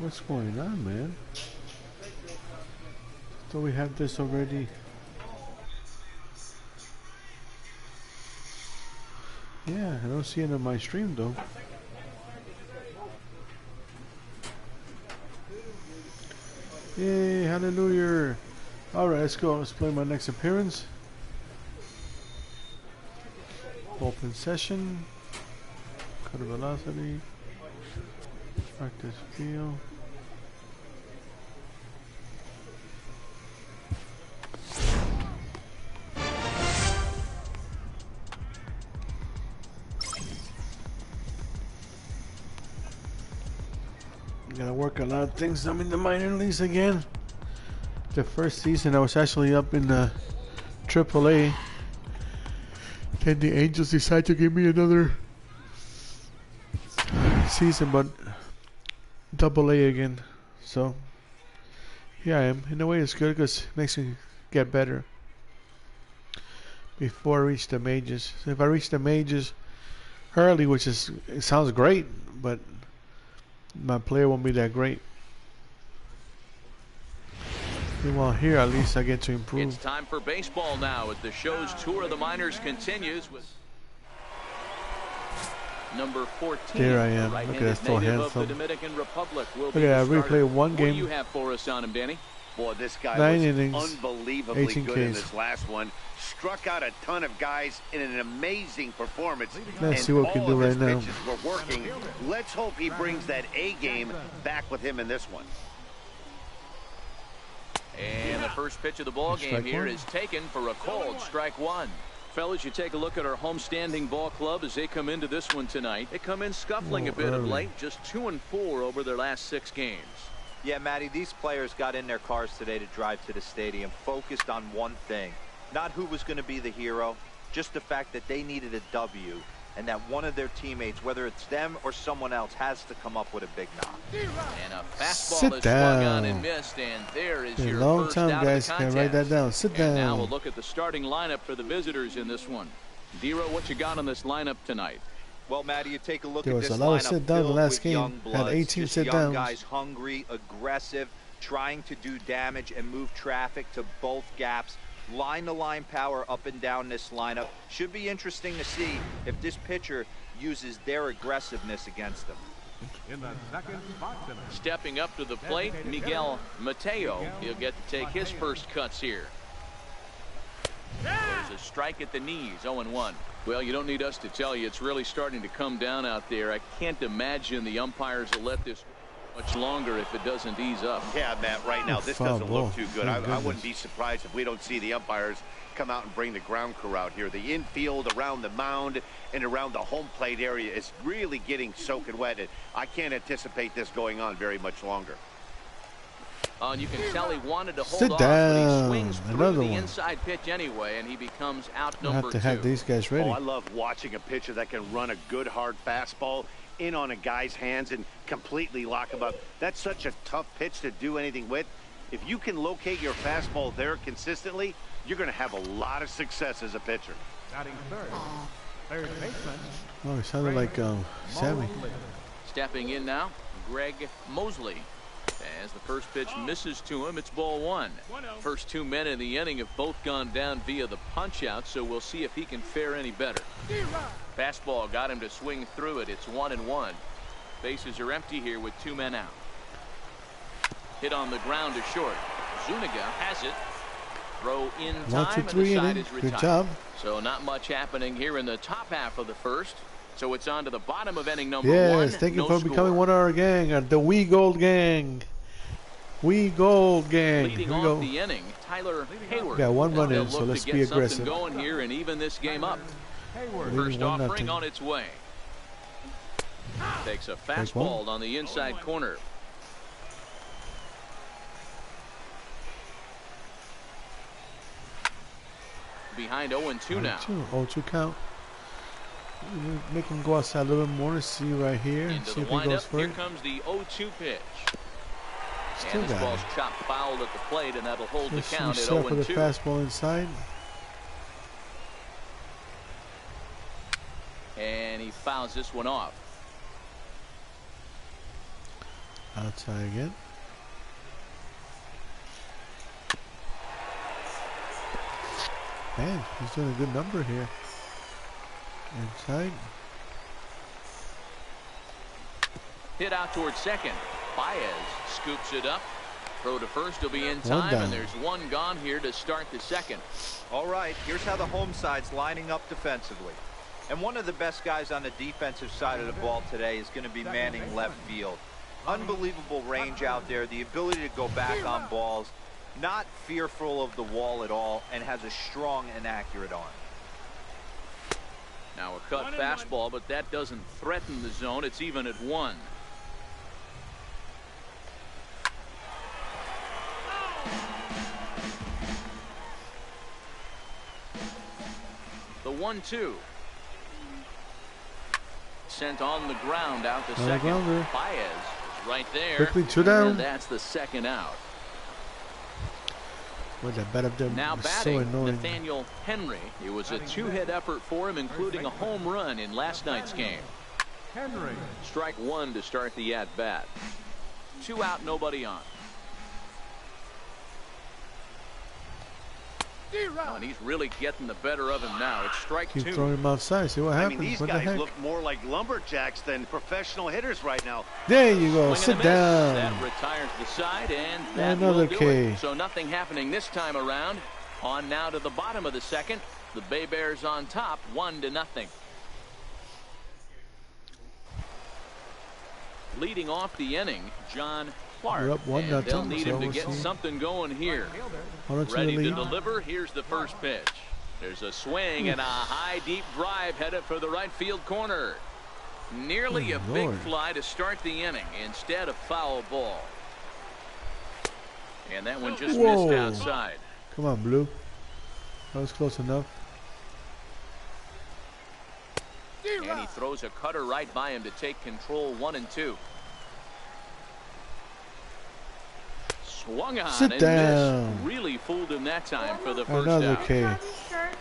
What's going on, man? Thought we have this already. Yeah, I don't see it on my stream though. Yay, hallelujah. Alright, let's go. Let's play my next appearance. Open session. Cut velocity. Practice field. Gotta work a lot of things. I'm in the minor leagues again. The first season I was actually up in the AAA. Then the Angels decided to give me another season, but AA again. So here I am. In a way it's good because it makes me get better before I reach the majors. So if I reach the majors early, which is, it sounds great, but my player won't be that great. Well, here at least I get to improve. It's time for baseball now as the show's tour of the minors continues with number 14. There I am. Look at that, so handsome. The Dominican Republic will Look at that, I replayed one game. What do you have for us on him, Danny? Boy, this guy 9 was innings, unbelievably 18 good in Ks. this last one. Struck out a ton of guys in an amazing performance. Let's see what we can do right now. Pitches were working. Let's hope he brings that A game back with him in this one. And the first pitch of the ball game here is taken for a called strike one. Fellas, you take a look at our homestanding ball club as they come into this one tonight. They come in scuffling a bit of late, just 2-4 over their last 6 games. Yeah, Matty, these players got in their cars today to drive to the stadium, focused on one thing. Not who was going to be the hero, just the fact that they needed a W, and that one of their teammates, whether it's them or someone else, has to come up with a big knock. And a fastball is swung on and missed, and there is your long first time, out guys. of the Can write that down. Sit and down. Now we'll look at the starting lineup for the visitors in this one. Dero, what you got on this lineup tonight? Well, Matty, you take a look There at was this a lot of lineup sit down the filled last with game. young bloods, Had 18 just sit young downs. guys, hungry, aggressive, trying to do damage and move traffic to both gaps. Line-to-line power up and down this lineup. Should be interesting to see if this pitcher uses their aggressiveness against them. In the second spot tonight. Stepping up to the plate, Miguel Mateo. He'll get to take his first cuts here. There's a strike at the knees, 0-1. Well, you don't need us to tell you, it's really starting to come down out there. I can't imagine the umpires will let this much longer if it doesn't ease up. Yeah, Matt, right now this Foul doesn't ball. look too good. Thank I wouldn't goodness. be surprised if we don't see the umpires come out and bring the ground crew out here. The infield around the mound and around the home plate area is really getting soaking wet, and I can't anticipate this going on very much longer. And you can tell he wanted to hold Sit off, but down. he swings through Another the one. inside pitch anyway, and he becomes out I have number to 2. have these guys ready. Oh, I love watching a pitcher that can run a good hard fastball in on a guy's hands and completely lock him up. That's such a tough pitch to do anything with. If you can locate your fastball there consistently, you're going to have a lot of success as a pitcher. Batting third baseman. Oh, it sounded like Sammy. Stepping in now, Greg Mosley. As the first pitch misses to him, it's ball 1. First 2 men in the inning have both gone down via the punch out, so we'll see if he can fare any better. Fastball got him to swing through it. It's 1-1. Bases are empty here with 2 men out. Hit on the ground to short. Zuniga has it. Throw in 1, time, 2, and 3 the side inning. is Good retired. job. So not much happening here in the top half of the first. So it's on to the bottom of inning number 1. Yes, thank you No for score. becoming one of our gang, the We Gold Gang. We Gold Gang. Leading Here we off go. the inning, Tyler Hayward. Got one run They'll in, so look let's to be get aggressive. something going here and even this game up. Leading First 1-0. offering on its way. Takes a fastball on the inside corner. Behind 0-2 now. 0-2 count. Make him go outside a little bit more to see right here. Into See the if he goes windup. for Here it. comes the 0-2 pitch. Still And this got ball's it. chopped foul at the plate, and that'll hold the Let's count at set for the 0-2. fastball inside. And he fouls this one off. Outside again. Man, he's doing a good number here. Inside. Hit out towards second. Baez scoops it up. Throw to first will be in time, and there's one gone here to start the second. All right, here's how the home side's lining up defensively. And one of the best guys on the defensive side of the ball today is going to be manning left field. Unbelievable range out there, the ability to go back on balls, not fearful of the wall at all, and has a strong and accurate arm. Now a cut fastball, but that doesn't threaten the zone. It's even at 1. The 1-2. Sent on the ground out to second. Baez is right there. Quickly 2 down. And that's the second out. What's that bat up there? Now So batting, annoying. Nathaniel Henry. It was a 2-hit effort for him, including a home run in last night's game. Henry. Strike 1 to start the at-bat. 2 out, nobody on. Oh, and he's really getting the better of him now. It's strike 2. Keep throwing him outside. See what I happens. mean, these What the guys heck? look more like lumberjacks than professional hitters right now. There you go. Swing and Sit a miss. down. That retires the side, and that Another will do K. it. So nothing happening this time around. On now to the bottom of the second. The Bay Bears on top, 1-0. Leading off the inning, John Clark. You're up 1-0, And they'll need so him to we'll get see. something going here. Hold on to Ready the to lead. deliver. Here's the first pitch. There's a swing and a high deep drive headed for the right field corner. Nearly a big Lord. fly to start the inning instead of foul ball. And that one just Whoa. missed outside. Come on, Blue. That was close enough. And he throws a cutter right by him to take control. 1-2. Swung on Sit and down. missed. Really fooled him that time for the first Another out. K.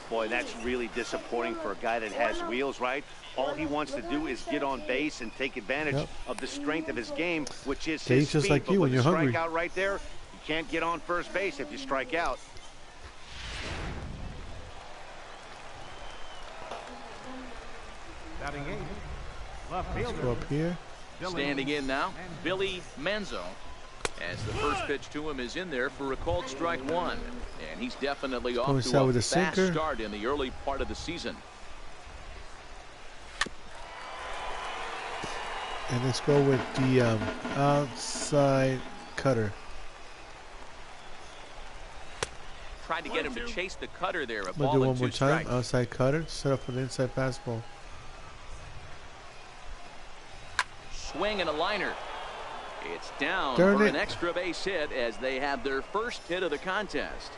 Boy, that's really disappointing for a guy that has wheels, right? All he wants to do is get on base and take advantage of the strength of his game, which is his He's just speed. like But you with when a you're hungry. strikeout right there, you can't get on first base if you strike out. Batting 8. Left Let's go fielder. up here. Standing in now, Billy Manzo. As the first pitch to him is in there for a called strike 1. And he's definitely off inside to a with a fast sinker. start in the early part of the season. And let's go with the outside cutter. Tried to get him to chase the cutter there. A I'm going to ball do and one more 2 time. strikes. Outside cutter. Set up for the inside fastball. Swing and a liner. It's down Darn for it. an extra base hit as they have their first hit of the contest.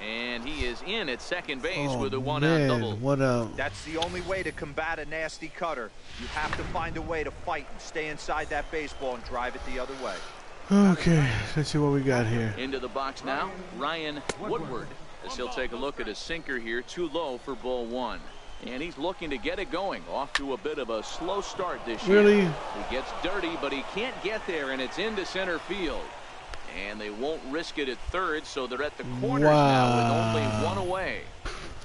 And he is in at second base with a 1-out double. 1 out. That's the only way to combat a nasty cutter. You have to find a way to fight and stay inside that baseball and drive it the other way. Okay, let's see what we got here. Into the box now, Ryan Woodward, as he'll take a look at a sinker here, too low for ball 1. And he's looking to get it going. Off to a bit of a slow start this year. Really? He gets dirty, but he can't get there, and it's into center field. And they won't risk it at third, so they're at the corners now with only 1 away.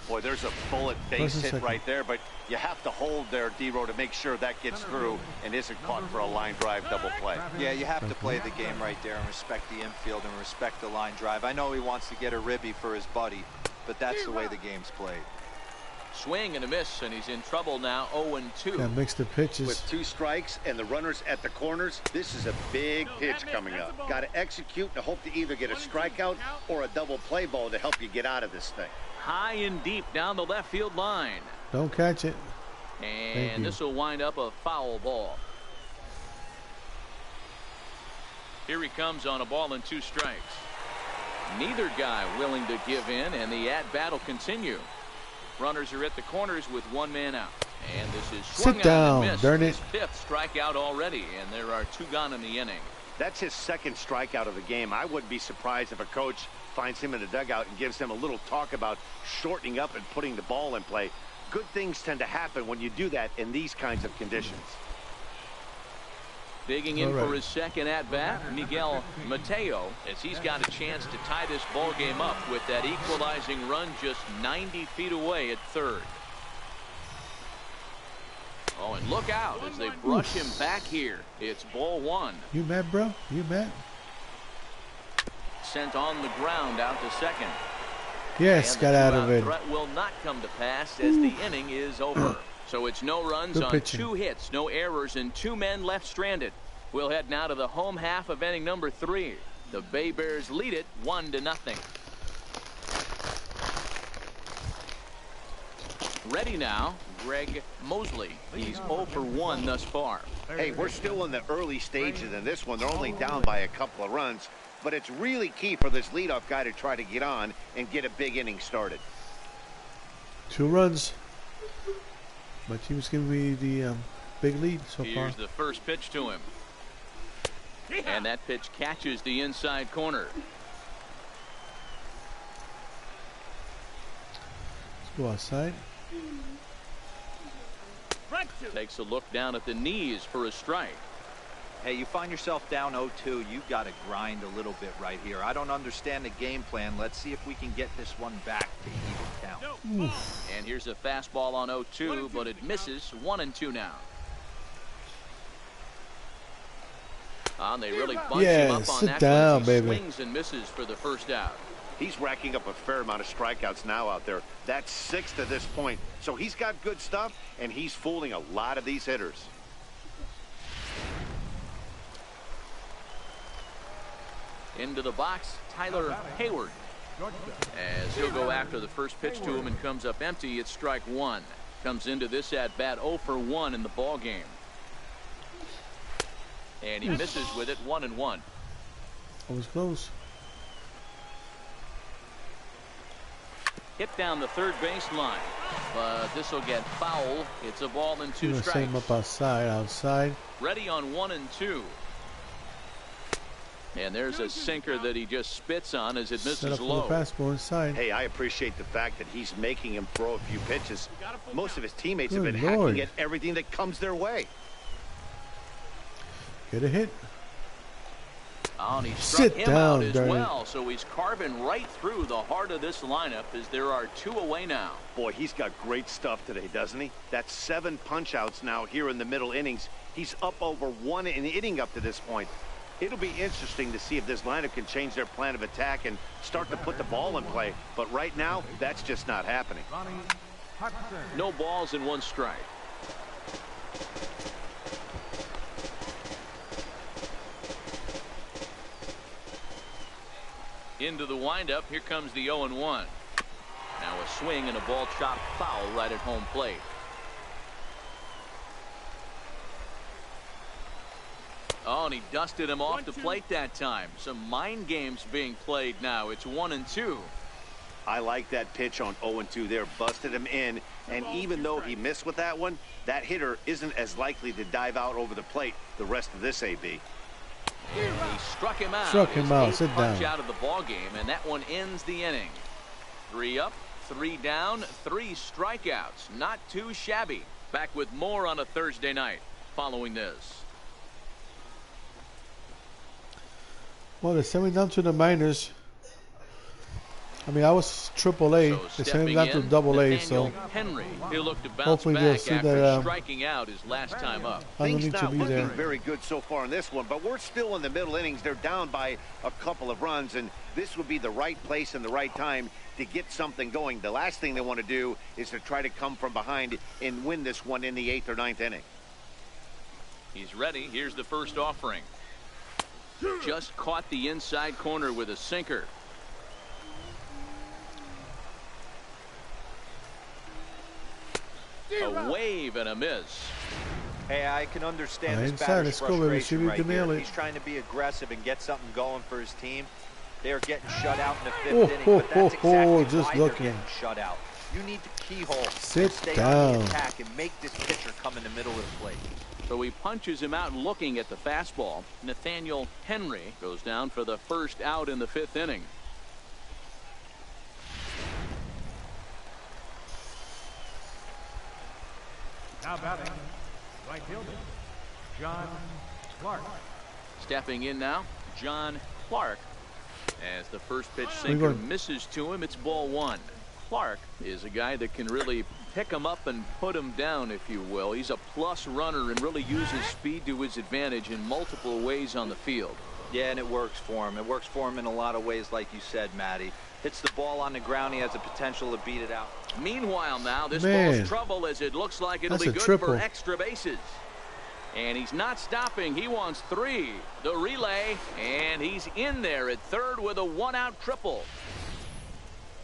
Boy, there's a bullet base First and hit second. right there, but you have to hold there, D-Row, to make sure that gets through and isn't caught for a line drive double play. Yeah, you have to play the game right there and respect the infield and respect the line drive. I know he wants to get a ribby for his buddy, but that's the way the game's played. Swing and a miss, and he's in trouble now, 0-2. Got mix the pitches. With 2 strikes and the runners at the corners, this is a big pitch coming up. Got to execute and hope to either get a strikeout or a double play ball to help you get out of this thing. High and deep down the left field line. Don't catch it. And this will wind up a foul ball. Here he comes on a ball and 2 strikes. Neither guy willing to give in, and the at-bat will continue. Runners are at the corners with 1 man out. And this is swung Sit down, on and missed. darn it. His 5th strikeout already, and there are 2 gone in the inning. That's his 2nd strikeout of the game. I wouldn't be surprised if a coach finds him in the dugout and gives him a little talk about shortening up and putting the ball in play. Good things tend to happen when you do that in these kinds of conditions. Digging in for his second at-bat, Miguel Mateo, as he's got a chance to tie this ball game up with that equalizing run just 90 feet away at third. Oh, and look out as they brush him back here. It's ball one. You mad, bro? You mad? Sent on the ground out to second. Yes, and got out of it. Threat will not come to pass as the inning is over. So it's no runs on pitching. 2 hits, no errors, and 2 men left stranded. We'll head now to the home half of inning number 3. The Bay Bears lead it 1-0. Ready now, Greg Mosley. He's 0 for 1 thus far. Hey, we're still in the early stages in this one. They're only down by a couple of runs, but it's really key for this leadoff guy to try to get on and get a big inning started. 2 runs. My team's giving me the big lead so far. Here's the first pitch to him. And that pitch catches the inside corner. Let's go outside. Takes a look down at the knees for a strike. Hey, you find yourself down 0-2, you've got to grind a little bit right here. I don't understand the game plan. Let's see if we can get this one back to even count. And here's a fastball on 0-2, but it misses. 1-2 now. They really bunch him up on that one. He swings and misses for the first out. He's racking up a fair amount of strikeouts now out there. That's 6 to this point. So he's got good stuff, and he's fooling a lot of these hitters. Into the box, Tyler Hayward. As he'll go after the first pitch to him and comes up empty, it's strike 1. Comes into this at-bat 0 for 1 in the ball game. And he misses with it. 1-1. I was close. Hit down the third base line, but this will get foul. It's a ball and 2 strikes. Set him up outside. Ready on 1-2. And there's a sinker that he just spits on as it misses low. For the fastball inside. Hey, I appreciate the fact that he's making him throw a few pitches. Most of his teammates have been hacking at everything that comes their way. Get a hit. Oh, and he struck him out as well, so he's carving right through the heart of this lineup as there are 2 away now. Boy, he's got great stuff today, doesn't he? That's 7 punch-outs now here in the middle innings. He's up over 1 an inning up to this point. It'll be interesting to see if this lineup can change their plan of attack and start to put the ball in play. But right now, that's just not happening. No balls and 1 strike. Into the windup. Here comes the 0-1. Now a swing and a ball chopped foul right at home plate. Oh, and he dusted him off the plate that time. Some mind games being played now. It's 1-2. I like that pitch on 0-2 there. Busted him in, and even though he missed with that one, that hitter isn't as likely to dive out over the plate the rest of this AB. He struck him out. Sit down. Out of the ball game, and that one ends the inning. 3 up, 3 down, 3 strikeouts. Not too shabby. Back with more on a Thursday night following this. Well, they're sending down to the minors. I mean, I was AAA. They're sending down to AA. So Henry, he'll look to bounce hopefully back they'll see after that striking out his last time up. I don't Things need to not be looking there. very good so far in this one, but we're still in the middle innings. They're down by a couple of runs, and this would be the right place and the right time to get something going. The last thing they want to do is to try to come from behind and win this one in the 8th or 9th inning. He's ready. Here's the first offering. Just caught the inside corner with a sinker. A wave and a miss. Hey, I can understand this inside. batter's Let's go, baby. See frustration if we right can nail here. it. He's trying to be aggressive and get something going for his team. They are getting shut out in the 5th inning, but that's exactly just why looking. they're getting shut out. You need to keyhole, Sit stay down. on the attack, and make this pitcher come in the middle of the plate. So he punches him out looking at the fastball. Nathaniel Henry goes down for the first out in the 5th inning. Now batting, right fielder, John Clark. Stepping in now, John Clark. As the first pitch sinker misses to him, it's ball one. Clark is a guy that can really pick him up and put him down, if you will. He's a plus runner and really uses speed to his advantage in multiple ways on the field. Yeah, and it works for him. It works for him in a lot of ways, like you said, Matty. Hits the ball on the ground, he has the potential to beat it out. Meanwhile now, this ball's trouble as it looks like it'll be good triple. for extra bases. And he's not stopping. He wants 3. The relay, and he's in there at third with a 1-out triple.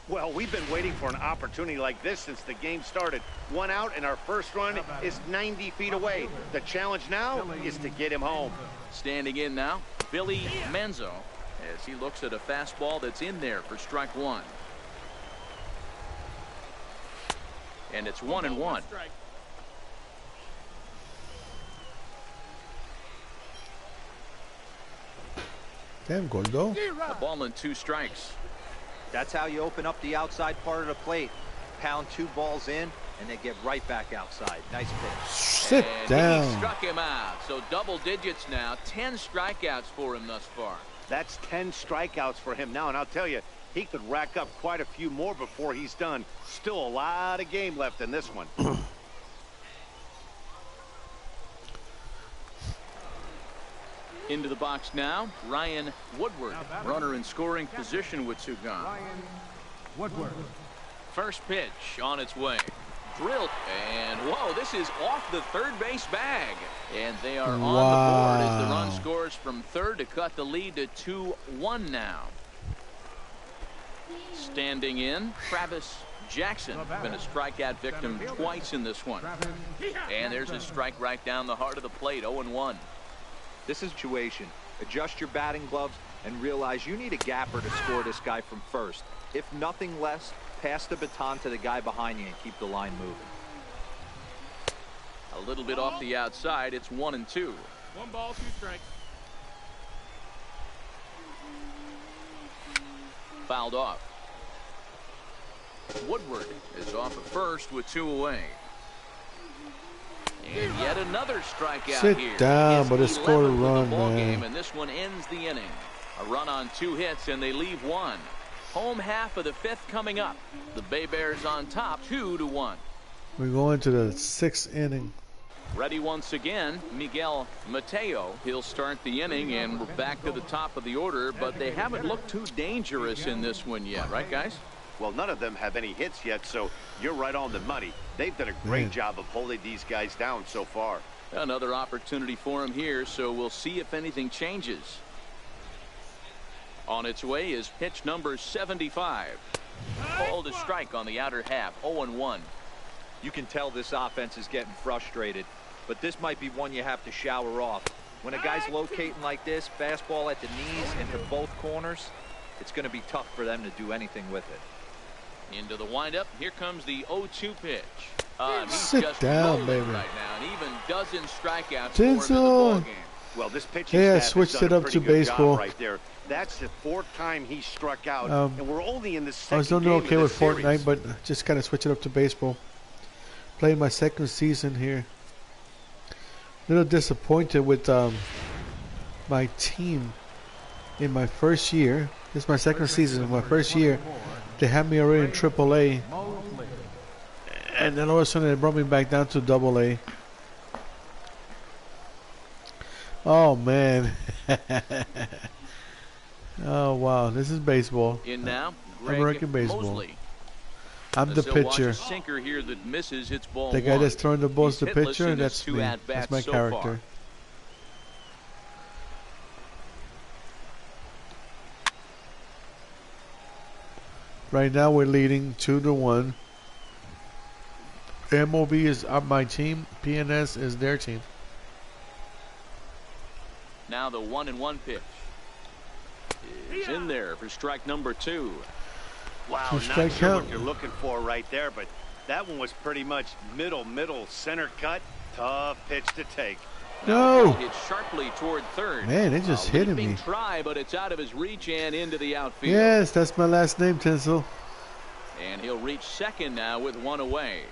Well, we've been waiting for an opportunity like this since the game started. 1 out, and our first run is 90 feet away. The challenge now is to get him home. Standing in now, Billy Manzo, as he looks at a fastball that's in there for strike 1. And it's 1-1. Damn, Gordo. A ball and 2 strikes. That's how you open up the outside part of the plate. Pound 2 balls in, and they get right back outside. Nice pitch. Sit And down. He struck him out. So double digits now. 10 strikeouts for him thus far. That's 10 strikeouts for him now, and I'll tell you, he could rack up quite a few more before he's done. Still a lot of game left in this one. Into the box now, Ryan Woodward, runner in scoring position with 2 gone. Ryan Woodward. First pitch on its way. Drilled, and whoa, this is off the third base bag. And they are on the board as the run scores from third to cut the lead to 2-1 now. Standing in, Travis Jackson, been a strikeout victim twice in this one. And there's a strike right down the heart of the plate, 0-1. This is a situation. Adjust your batting gloves and realize you need a gapper to score this guy from first. If nothing less, pass the baton to the guy behind you and keep the line moving. A little bit off the outside. It's 1-2. 1 ball, 2 strikes. Fouled off. Woodward is off at first with 2 away. And yet another strikeout Sit here. down, His but it scored a 11th of run, the ball man. game, and this one ends the inning. A run on 2 hits, and they leave 1. Home half of the 5th coming up. The Bay Bears on top, 2-1. We're going to the 6th inning. Ready once again, Miguel Mateo. He'll start the inning, and we're back to the top of the order, but they haven't looked too dangerous in this one yet, right, guys? Well, none of them have any hits yet, so you're right on the money. They've done a great job of holding these guys down so far. Another opportunity for him here, so we'll see if anything changes. On its way is pitch number 75. Called a strike on the outer half, 0-1. You can tell this offense is getting frustrated, but this might be one you have to shower off. When a guy's locating like this, fastball at the knees into both corners, it's going to be tough for them to do anything with it. Into the windup. Here comes the 0-2 pitch. He's Sit just down, rolling baby. right now, and even dozen strikeouts for him in the Tinsel. ball game. Well, this pitching Yeah, I staff switched has done it a up pretty to good job baseball. right there. That's the 4th time he struck out, and we're only in the I second was doing game okay of with the series. Fortnite, but just kind of switch it up to baseball. Playing my 2nd season here. A little disappointed with my team in my first year. This is my 2nd season. In my first year, they had me already in AAA, Mosley. and then all of a sudden they brought me back down to AA. Oh man. Oh wow, this is baseball. In now, Greg American baseball. Mosley. I'm the They'll watch pitcher. a sinker here that misses. It's ball The guy 1. that's throwing the balls, He's the hitless pitcher, in and his that's 2 me. at-bats That's my so character. far. Right now we're leading 2-1. MOB is my team. PNS is their team. Now the 1-1 pitch is in there for strike number 2. Wow, Two not strike sure count. what you're looking for right there, but that one was pretty much middle, center cut. Tough pitch to take. No! Hit sharply toward third. Man, it just hit Leaping me. try, but it's out of his reach and into the outfield. Yes, that's my last name, Tinsel. And he'll reach second now with 1 away.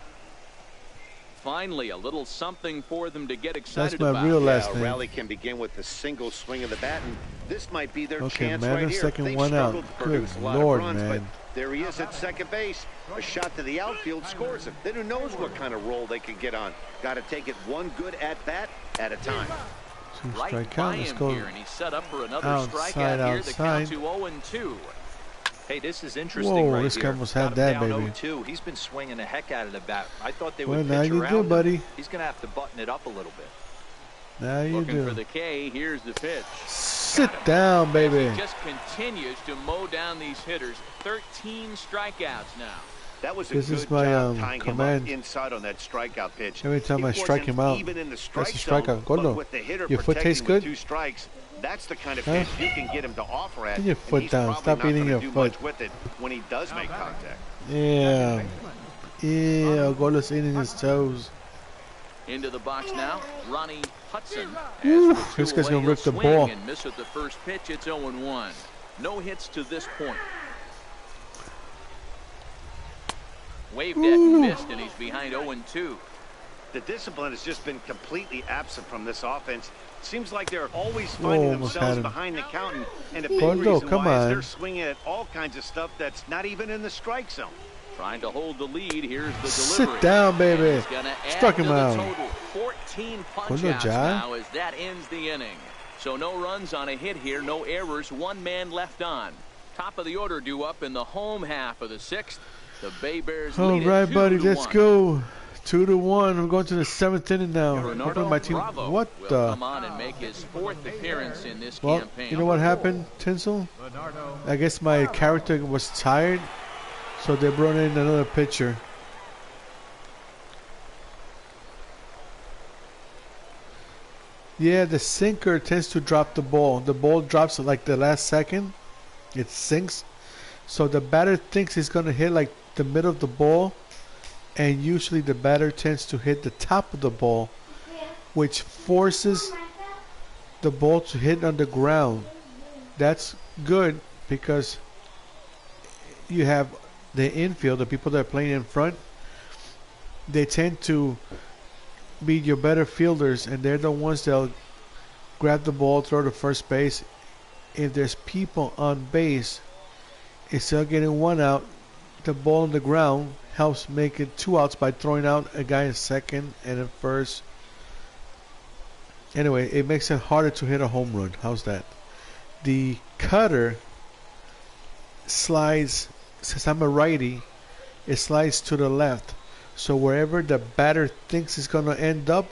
Finally, a little something for them to get excited That's my about. real Yeah, last a name. rally can begin with a single swing of the bat, and this might be their Okay, chance Manor, right here. second They've one out. struggled to Good produce a lot Lord, of runs, man. but there he is at second base. A shot to the outfield scores him. Then who knows what kind of roll they can get on. Got to take it one good at-bat at a time. Two Right strike by count. Let's him go. here, and he's set up for another Outside, strikeout here. The count outside. to 0-2. Hey, this is interesting Whoa, right this here. guy almost had Got him that, down baby. 0-2. He's been swinging the heck out of the bat. I thought they Well, would now pitch you around do, him. buddy. He's going to have to button it up a little bit. Now you Looking for do. the K. Here's the pitch. Sit down, baby. He just continues to mow down these hitters. 13 strikeouts now. That was a This good is my, job tying command. him up inside on that strikeout pitch. Every time He I strike wasn't him out, even in the that's strike a zone, strikeout. but Gordo, with the hitter your foot tastes protecting with good? 2 strikes, that's the kind of Huh? pitch you can get him to offer at. Put your and foot he's down. probably Stop not eating gonna your do foot. much with it when he does make contact. Yeah. Yeah, Gordo's eating his toes. Into the box now, Ronnie Hudson. Woo, As for this two guy's away, gonna rip he'll the swing ball. and miss at the first pitch. It's 0-1. No hits to this point. Waved at and missed, and he's behind 0-2. The discipline has just been completely absent from this offense. Seems like they're always Whoa, finding almost had themselves him. behind the counting, and a big Gordo, reason come why is on. they're swinging at all kinds of stuff that's not even in the strike zone. Trying to hold the lead. Here's the Sit delivery. down, baby. He's gonna add Struck him to the out. total. 14 Gordo, punch-outs Jai. now as that ends the inning. So no runs on a hit here, no errors, 1 man left on. Top of the order due up in the home half of the 6th. The Bay Bears All lead right, it buddy, 2-1. let's go. 2-1. I'm going to the 7th inning now. Leonardo Hoping my team. Bravo What will the? come on and make his 4th appearance in this Well, campaign. you know what happened, Tinsel? I guess my character was tired, so they brought in another pitcher. Yeah, the sinker tends to drop the ball. The ball drops at like the last second. It sinks. So the batter thinks he's going to hit like the middle of the ball. And usually the batter tends to hit the top of the ball, which forces the ball to hit on the ground. That's good because you have the infield, the people that are playing in front, they tend to be your better fielders, and they're the ones that'll grab the ball, throw to first base. If there's people on base, instead of getting 1 out, the ball on the ground helps make it 2 outs by throwing out a guy in second and in first. Anyway, it makes it harder to hit a home run. How's that? The cutter slides, since I'm a righty, it slides to the left. So wherever the batter thinks it's going to end up,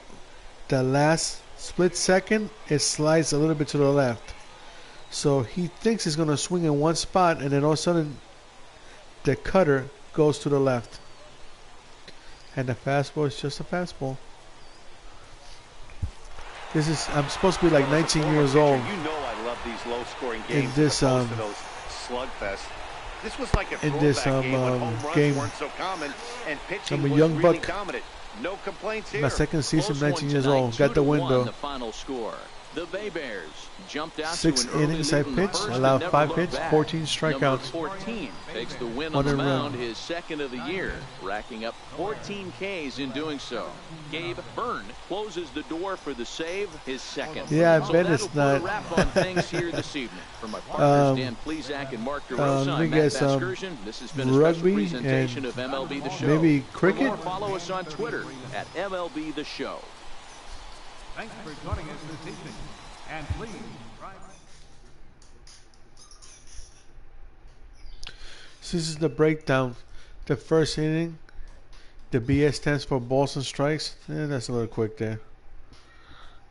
the last split second, it slides a little bit to the left. So he thinks he's going to swing in one spot, and then all of a sudden, the cutter goes to the left. And the fastball is just a fastball. I'm supposed to be like 19 years old. You know I love these low-scoring In games this, as opposed to those slugfests. This was like a in this, throwback game when home runs game. weren't so common and pitching I'm a was young really buck. dominant. No complaints here. My second season, Close 19 one years tonight, old. Got the 2-1 window. The final score. The Bay Bears jumped out 6 to an early innings I lead in the pitched, first allowed and never 5 looked hits, back. 14 Number strikeouts. 14 takes the win One on the and mound, run. his 2nd of the year, racking up 14 Ks in doing so. Gabe Byrne closes the door for the save, his 2nd. Yeah, I so bet that'll it's put not. a wrap on things here this evening. From my partners Dan Plesac and Mark DeRosa, let me I'm Matt guess, Vasgersian. This has been a rugby special presentation and of MLB The Show. maybe For cricket? more, follow us on Twitter at MLB The Show. Thanks for joining us this evening. And please, try. So this is the breakdown. The first inning, the BS stands for balls and strikes. That's a little quick there.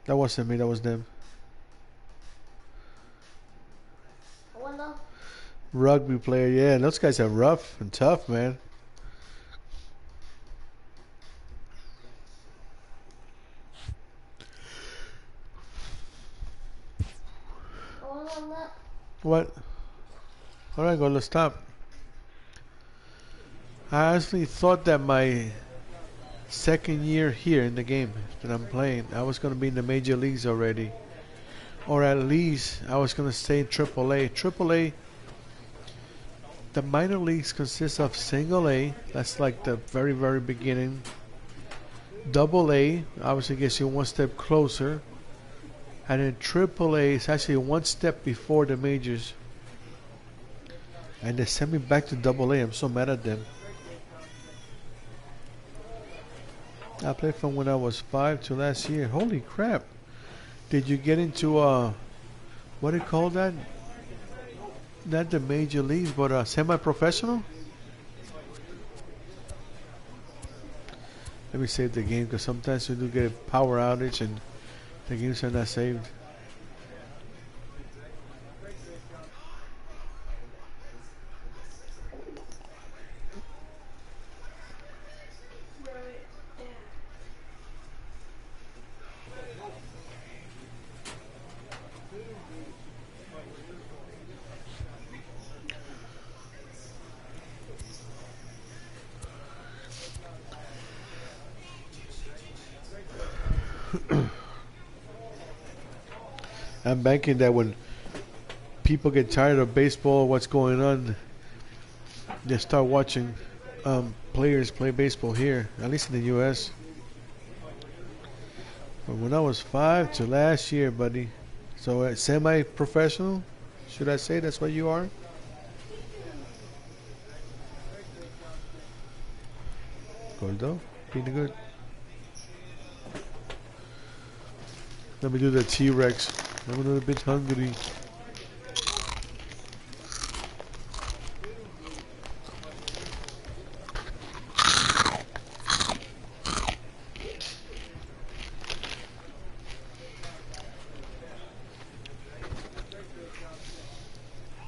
That wasn't me, that was them. Rugby player, yeah, those guys are rough and tough, man. What? Alright, go, let's stop. I honestly thought that my second year here in the game that I'm playing, I was going to be in the major leagues already. Or at least I was going to stay in AAA. AAA, the minor leagues consist of single A, that's like the very, very beginning. Double A obviously gets you one step closer, and then Triple A is actually one step before the majors. And they sent me back to Double A. I'm so mad at them. I played from when I was 5 to last year. Holy crap! Did you get into what do you call that? Not the major leagues, but semi-professional? Let me save the game because sometimes we do get a power outage and the games are not saved. I'm banking that when people get tired of baseball, what's going on, they start watching players play baseball here, at least in the U.S. From when I was 5 to last year, buddy. So semi-professional, should I say that's what you are? Gordo, pretty good. Let me do the T-Rex. I'm a little bit hungry.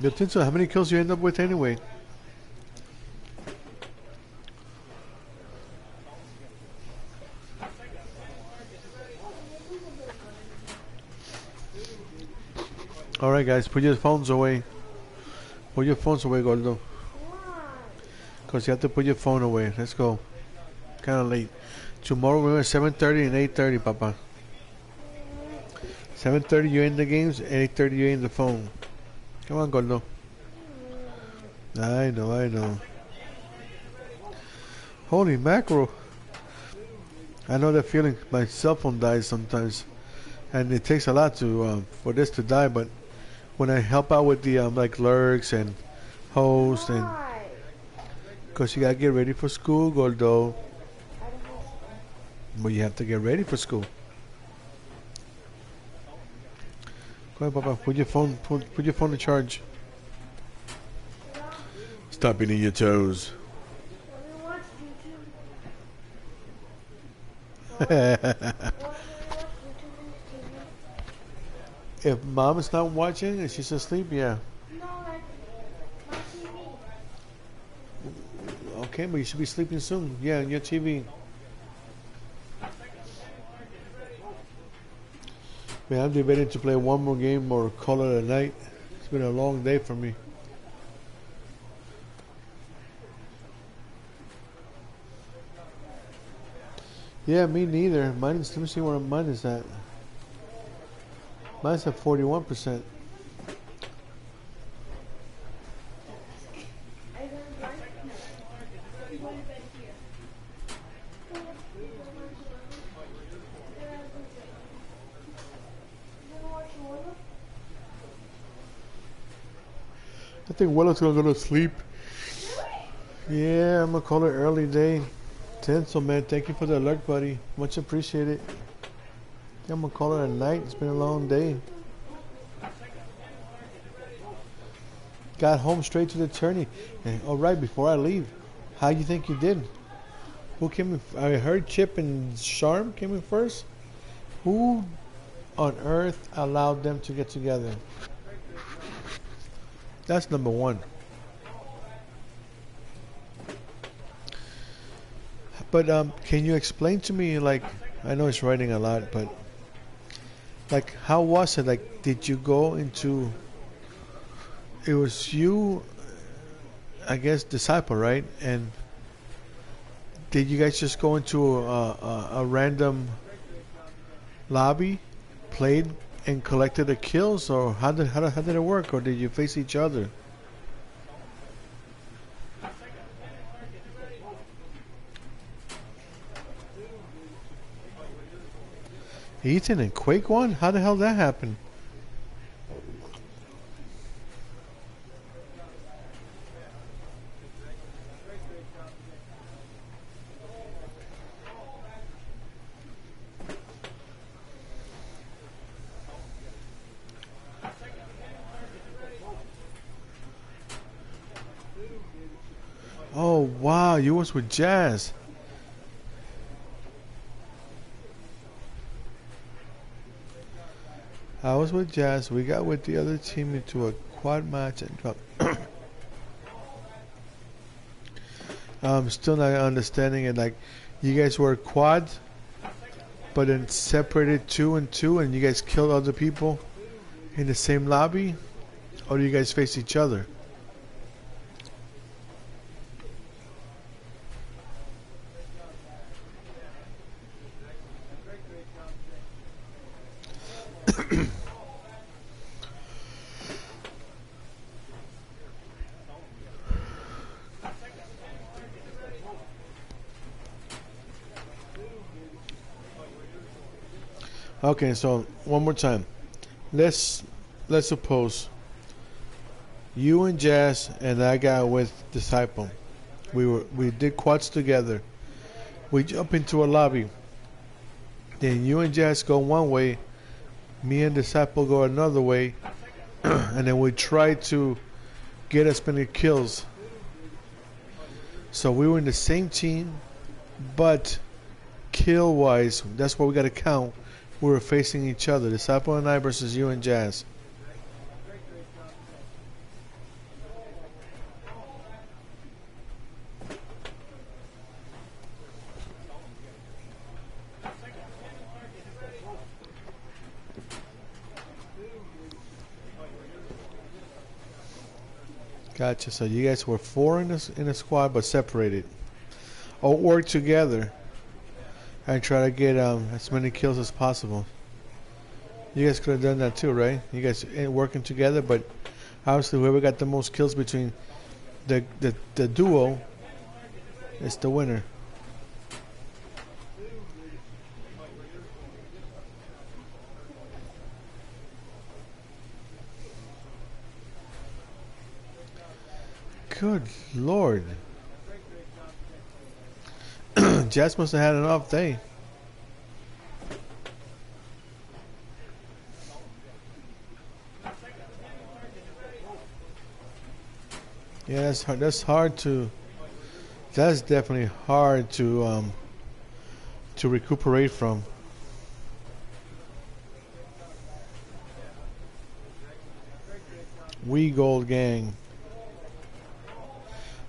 You think so? How many kills you end up with anyway? Alright guys, put your phones away. Put your phones away, Gordo. Because you have to put your phone away. Let's go. Kind of late. Tomorrow we're at 7:30 and 8:30, Papa. 7:30 you end the games, 8:30 you end the phone. Come on, Gordo. I know. Holy mackerel. I know that feeling. My cell phone dies sometimes. And it takes a lot to for this to die, but when I help out with the like lurks and host and because you gotta get ready for school, Gordo. But you have to get ready for school. Go ahead, Papa. Put your phone. Put your phone to charge. Stop eating your toes. If mom is not watching and she's asleep, yeah. No, like my TV. Okay, but you should be sleeping soon. Yeah, on your TV. Man, I'm debating to play one more game or call it a night. It's been a long day for me. Yeah, me neither. Let me see where mine is at. Mine's at 41%. I think Willow's gonna go to sleep. Yeah, I'm gonna call it early day. Tinsel, man, thank you for the alert, buddy. Much appreciated. I'm gonna call it a night. It's been a long day. Got home straight to the tourney. And, all right, before I leave, how do you think you did? Who came in? I heard Chip and Sharm came in first. Who on earth allowed them to get together? That's number one. But can you explain to me, like, I know it's writing a lot, but like, how was it? Like, did you go into? It was you, I guess, Disciple, right? And did you guys just go into a random lobby, played and collected the kills, or how did it work? Or did you face each other? Ethan and Quake won? How the hell that happened? Oh wow, you was with Jazz. I was with Jazz. We got with the other team into a quad match and dropped. I'm still not understanding it. Like, you guys were quad, but then separated 2 and 2, and you guys killed other people in the same lobby, or do you guys face each other? Okay, so one more time. Let's suppose you and Jazz and I got with Disciple. We did quads together. We jump into a lobby. Then you and Jazz go one way, me and Disciple go another way, and then we try to get as many kills. So we were in the same team, but kill wise, that's what we gotta count. We were facing each other. Disciple and I versus you and Jazz. Gotcha. So you guys were 4 in a squad, but separated. Or work together and try to get as many kills as possible. You guys could have done that too, right? You guys ain't working together, but obviously whoever got the most kills between the duo is the winner. Good Lord. Jazz must have had an off day. Yeah, that's hard. That's hard to. That's definitely hard to recuperate from. We Gold Gang.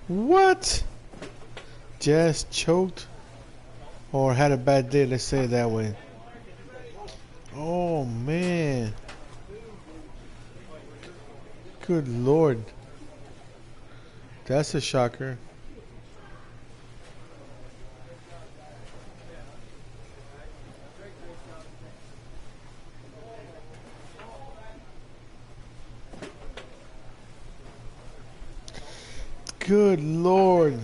What? Jazz choked or had a bad day, let's say it that way. Oh man. Good Lord. That's a shocker. Good Lord.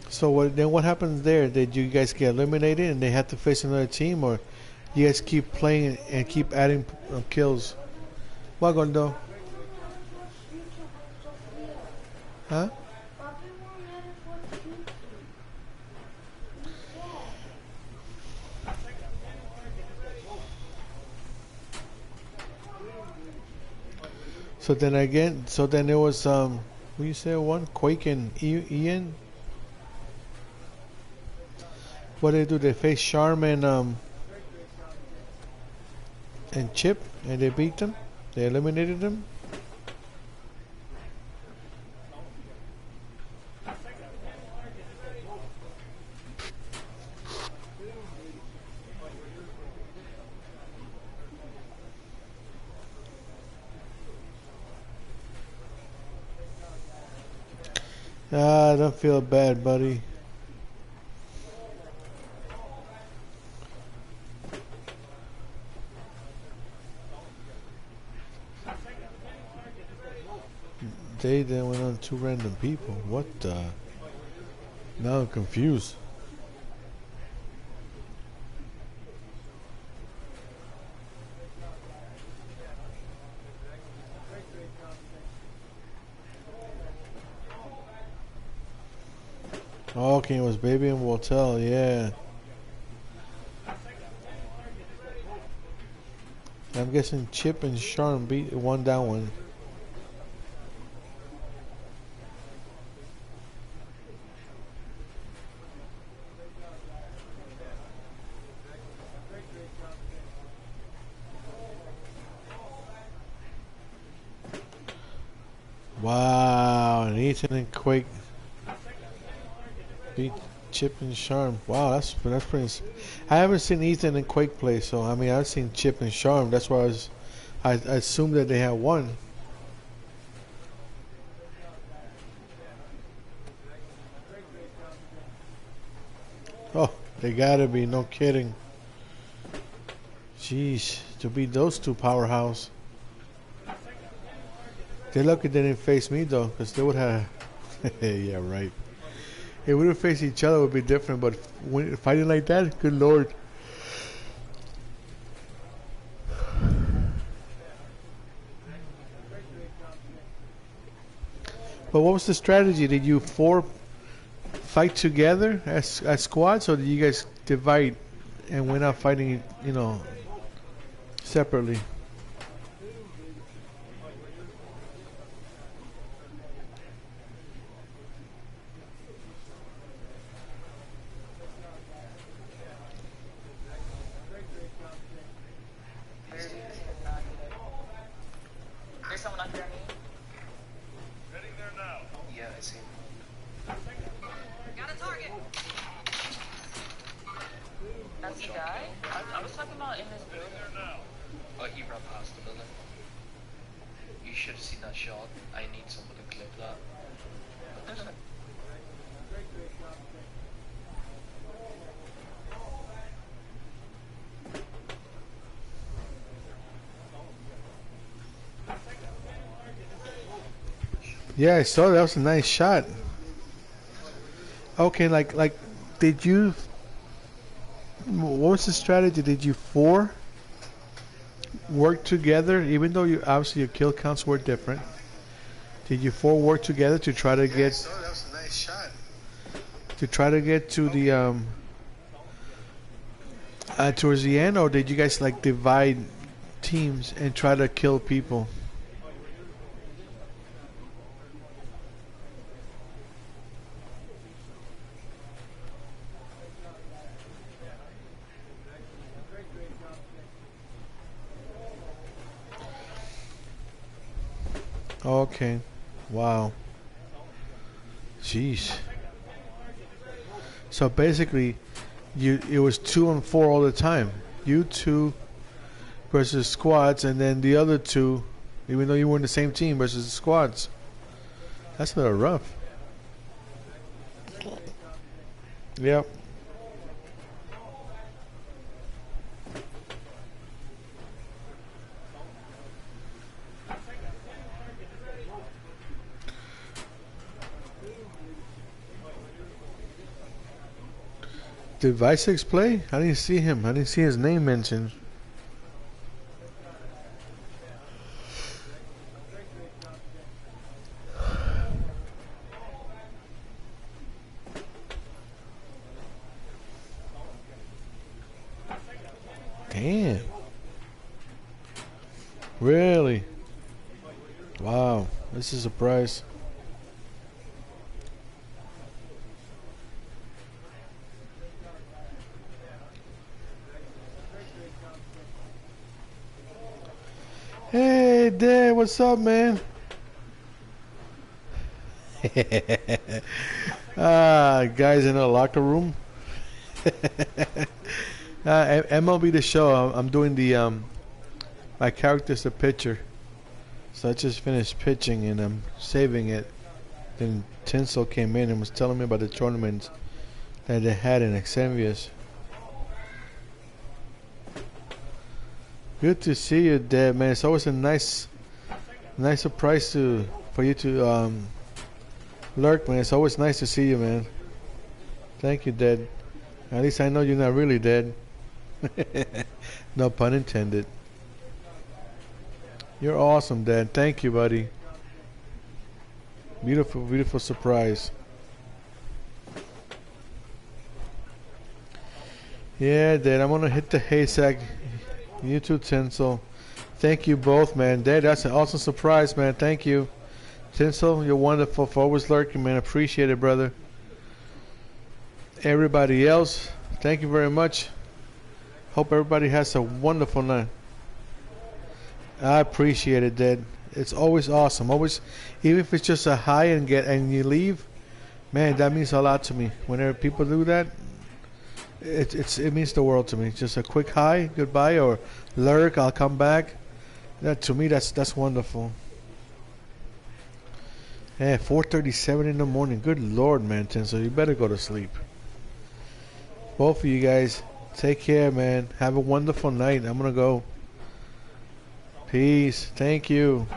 So what happens there? Did you guys get eliminated and they had to face another team, or you guys keep playing and keep adding kills? What going do? Huh? So then again, so then there was what you say one? Quake and Ian. What did they do? They faced Charm and Chip, and they beat them. They eliminated them. Ah, don't feel bad, buddy. They then went on 2 random people. What the? Now I'm confused. Okay, it was Baby and Motel, yeah. I'm guessing Chip and Sean beat one down one. Wow, and Ethan and Quake beat Chip and Sharm. Wow, that's pretty. I haven't seen Ethan and Quake play, so I mean I've seen Chip and Sharm. That's why I assumed that they had won. Oh, they gotta be, no kidding. Jeez, to beat those two powerhouse. They're lucky they didn't face me though, because they would have. Yeah, right. If we would have faced each other, it would be different. But when fighting like that, good lord. But what was the strategy? Did you four fight together as squads, or did you guys divide and went out fighting, you know, separately? Yeah, I saw that was a nice shot. Okay, like, did you? What was the strategy? Did you four work together, even though you obviously your kill counts were different? Did you four work together to try to get? I saw that was a nice shot. To try to get to the towards the end, or did you guys like divide teams and try to kill people? Okay. Wow. Jeez. So basically, it was 2-on-4 all the time. You two versus squads, and then the other two, even though you were in the same team, versus the squads. That's a little rough. Yep. Did Vicex play? I didn't see him. I didn't see his name mentioned. Damn. Really? Wow. This is a surprise. Hey, Dad, what's up, man? Guys in the locker room. MLB The Show. I'm doing the my character's a pitcher, so I just finished pitching and I'm saving it. Then Tinsel came in and was telling me about the tournaments that they had in Exenvius. Good to see you, Dad, man. It's always a nice surprise for you to lurk, man. It's always nice to see you, man. Thank you, Dad. At least I know you're not really dead. No pun intended. You're awesome, Dad. Thank you, buddy. Beautiful, beautiful surprise. Yeah, Dad, I'm gonna hit the haystack. You too, Tinsel. Thank you both, man. Dad, that's an awesome surprise, man. Thank you. Tinsel, you're wonderful for always lurking, man. Appreciate it, brother. Everybody else, thank you very much. Hope everybody has a wonderful night. I appreciate it, Dad. It's always awesome. Always, even if it's just a hi and you leave, man, that means a lot to me. Whenever people do that, it means the world to me. Just a quick hi, goodbye, or lurk, I'll come back. That to me, that's wonderful. Yeah, 4:37 in the morning. Good Lord, man, Tinsel, you better go to sleep. Both of you guys, take care, man. Have a wonderful night. I'm gonna go. Peace. Thank you.